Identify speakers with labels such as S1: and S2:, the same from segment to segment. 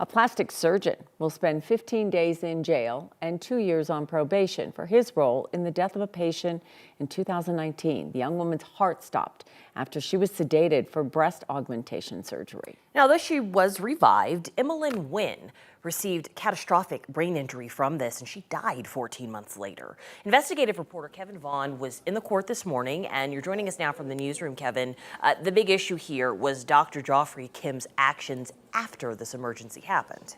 S1: A plastic surgeon will spend 15 days in jail and 2 years on probation for his role in the death of a patient in 2019. The young woman's heart stopped after she was sedated for breast augmentation surgery.
S2: Now, though she was revived, Emmalyn Nguyen received catastrophic brain injury from this, and she died 14 months later. Investigative reporter Kevin Vaughn was in the court this morning, and you're joining us now from the newsroom, Kevin. The big issue here was Dr. Geoffrey Kim's actions after this emergency happened.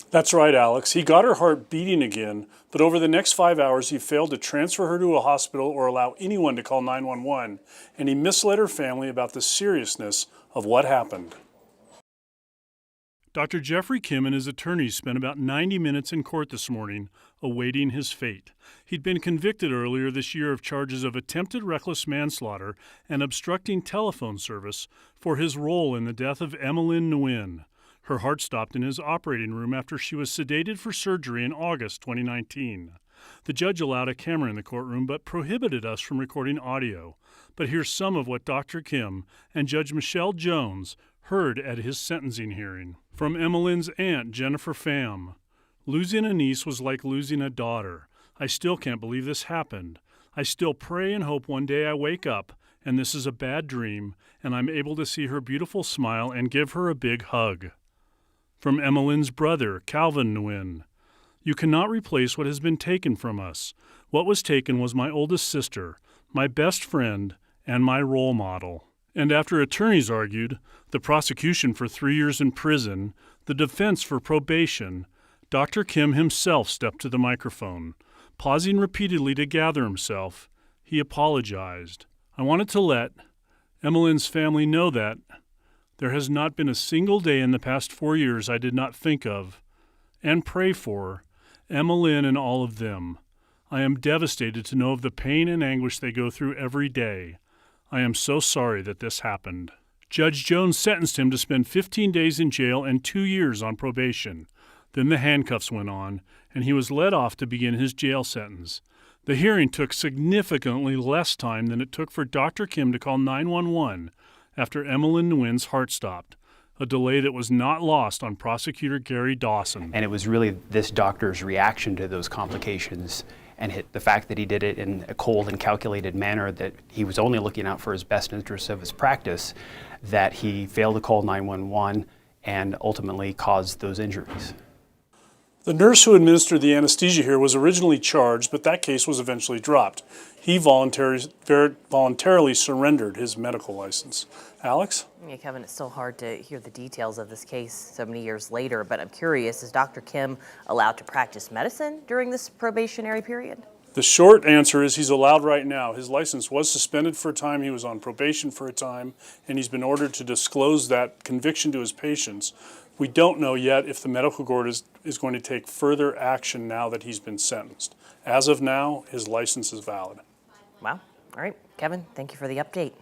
S3: That's right, Alex. He got her heart beating again, but over the next 5 hours, he failed to transfer her to a hospital or allow anyone to call 911, and he misled her family about the seriousness of what happened. Dr. Geoffrey Kim and his attorneys spent about 90 minutes in court this morning awaiting his fate. He'd been convicted earlier this year of charges of attempted reckless manslaughter and obstructing telephone service for his role in the death of Emmalyn Nguyen. Her heart stopped in his operating room after she was sedated for surgery in August 2019. The judge allowed a camera in the courtroom but prohibited us from recording audio. But here's some of what Dr. Kim and Judge Michelle Jones heard at his sentencing hearing. From Emmalyn's aunt, Jennifer Pham. Losing a niece was like losing a daughter. I still can't believe this happened. I still pray and hope one day I wake up and this is a bad dream and I'm able to see her beautiful smile and give her a big hug. From Emmalyn's brother, Calvin Nguyen. You cannot replace what has been taken from us. What was taken was my oldest sister, my best friend, and my role model. And after attorneys argued, the prosecution for 3 years in prison, the defense for probation, Dr. Kim himself stepped to the microphone. Pausing repeatedly to gather himself, he apologized. I wanted to let Emmalyn's family know that there has not been a single day in the past 4 years I did not think of and pray for Emmalyn and all of them. I am devastated to know of the pain and anguish they go through every day. I am so sorry that this happened. Judge Jones sentenced him to spend 15 days in jail and 2 years on probation. Then the handcuffs went on, and he was let off to begin his jail sentence. The hearing took significantly less time than it took for Dr. Kim to call 911 after Emmalyn Nguyen's heart stopped, a delay that was not lost on prosecutor Gary Dawson.
S4: And it was really this doctor's reaction to those complications and the fact that he did it in a cold and calculated manner, that he was only looking out for his best interests of his practice, that he failed to call 911 and ultimately caused those injuries.
S3: The nurse who administered the anesthesia here was originally charged, but that case was eventually dropped. He voluntarily surrendered his medical license. Alex?
S2: Yeah, Kevin, it's still hard to hear the details of this case so many years later, but I'm curious, is Dr. Kim allowed to practice medicine during this probationary period?
S3: The short answer is he's allowed right now. His license was suspended for a time, he was on probation for a time, and he's been ordered to disclose that conviction to his patients. We don't know yet if the medical court is going to take further action now that he's been sentenced. As of now, his license is valid.
S2: Wow. All right. Kevin, thank you for the update.